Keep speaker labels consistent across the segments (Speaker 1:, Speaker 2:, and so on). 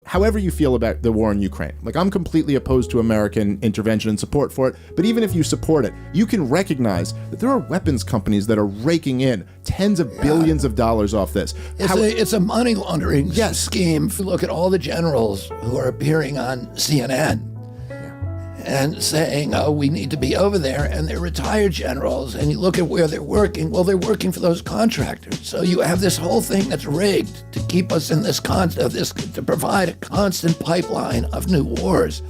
Speaker 1: however you feel about the war in Ukraine, like I'm completely opposed to American intervention and support for it, but even if you support it, you can recognize that there are weapons companies that are raking in tens of billions of dollars off this.
Speaker 2: It's a money laundering scheme. Look at all the generals who are appearing on CNN and saying, oh, we need to be over there, and they're retired generals, and you look at where they're working, well, they're working for those contractors. So you have this whole thing that's rigged to keep us in this to provide a constant pipeline of new wars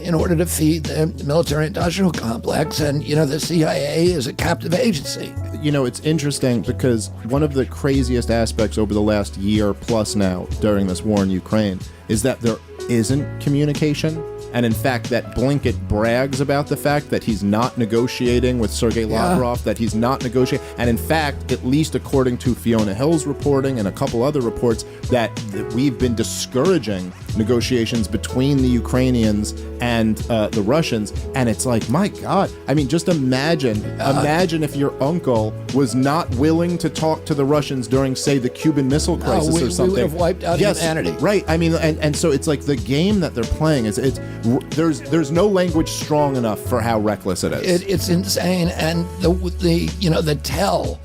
Speaker 2: in order to feed the military-industrial complex, and, the CIA is a captive agency.
Speaker 1: It's interesting because one of the craziest aspects over the last year plus now during this war in Ukraine is that there isn't communication. And in fact, that Blinken brags about the fact that he's not negotiating with Sergei Lavrov, that he's not negotiating. And in fact, at least according to Fiona Hill's reporting and a couple other reports, that we've been discouraging negotiations between the Ukrainians and the Russians. And it's like, my God, I mean, just imagine if your uncle was not willing to talk to the Russians during, say, the Cuban Missile Crisis or something.
Speaker 2: We would have wiped out humanity.
Speaker 1: Right. I mean, and so it's like the game that they're playing is there's no language strong enough for how reckless it is.
Speaker 2: It's insane, and the tell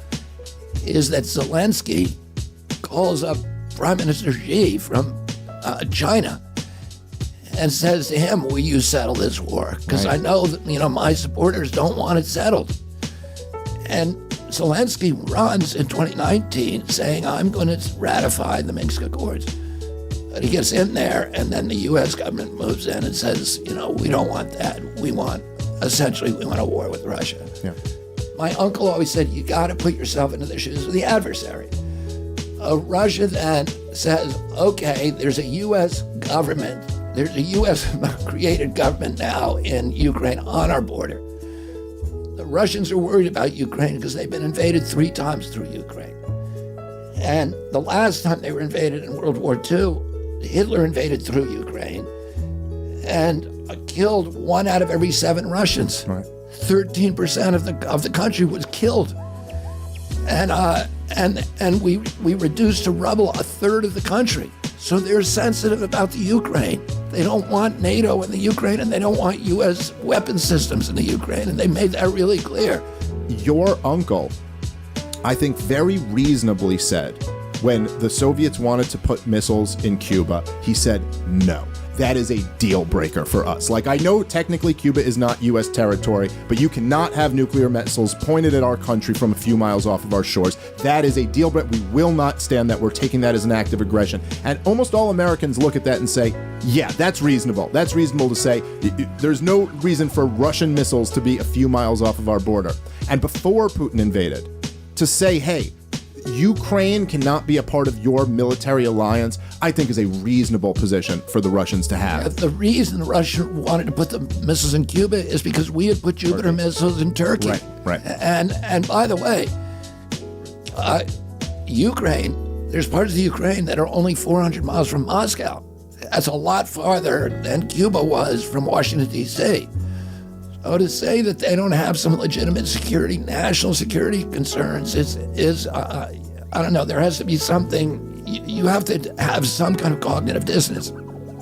Speaker 2: is that Zelensky calls up Prime Minister Xi from China and says to him, "Will you settle this war? Because I know that my supporters don't want it settled." And Zelensky runs in 2019 saying, "I'm going to ratify the Minsk Accords." But he gets in there, and then the U.S. government moves in and says, we don't want that. We want a war with Russia.
Speaker 1: Yeah.
Speaker 2: My uncle always said, you got to put yourself into the shoes of the adversary. Russia then says, okay, there's a U.S. government. There's a U.S. created government now in Ukraine on our border. The Russians are worried about Ukraine because they've been invaded 3 times through Ukraine. And the last time they were invaded in World War II, Hitler invaded through Ukraine and killed 1 out of every 7 Russians.
Speaker 1: Right.
Speaker 2: 13% of the country was killed, and we reduced to rubble 1/3 of the country. So they're sensitive about the Ukraine. They don't want NATO in the Ukraine, and they don't want U.S. weapon systems in the Ukraine, and they made that really clear.
Speaker 1: Your uncle, I think, very reasonably said, when the Soviets wanted to put missiles in Cuba, he said, no, that is a deal breaker for us. Like, I know technically Cuba is not U.S. territory, but you cannot have nuclear missiles pointed at our country from a few miles off of our shores. That is a deal breaker. We will not stand that. We're taking that as an act of aggression. And almost all Americans look at that and say, yeah, that's reasonable. That's reasonable to say. There's no reason for Russian missiles to be a few miles off of our border. And before Putin invaded, to say, hey, Ukraine cannot be a part of your military alliance, I think is a reasonable position for the Russians to have.
Speaker 2: The reason the Russians wanted to put the missiles in Cuba is because we had put Jupiter missiles in Turkey.
Speaker 1: Right.
Speaker 2: And by the way, Ukraine, there's parts of the Ukraine that are only 400 miles from Moscow. That's a lot farther than Cuba was from Washington, D.C. So to say that they don't have some legitimate national security concerns is I don't know, there has to be something, you have to have some kind of cognitive dissonance.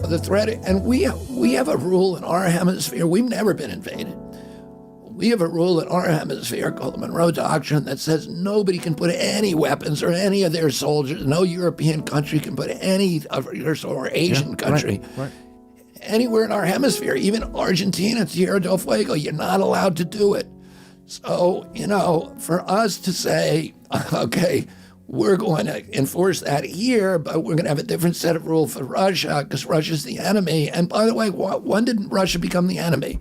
Speaker 2: The threat, and we have a rule in our hemisphere, we've never been invaded. We have a rule in our hemisphere called the Monroe Doctrine that says nobody can put any weapons or any of their soldiers, no European country can put any of your, or Asian country.
Speaker 1: Right.
Speaker 2: Anywhere in our hemisphere, even Argentina, Tierra del Fuego, you're not allowed to do it. So, for us to say, okay, we're going to enforce that here, but we're going to have a different set of rules for Russia because Russia's the enemy. And by the way, when did Russia become the enemy?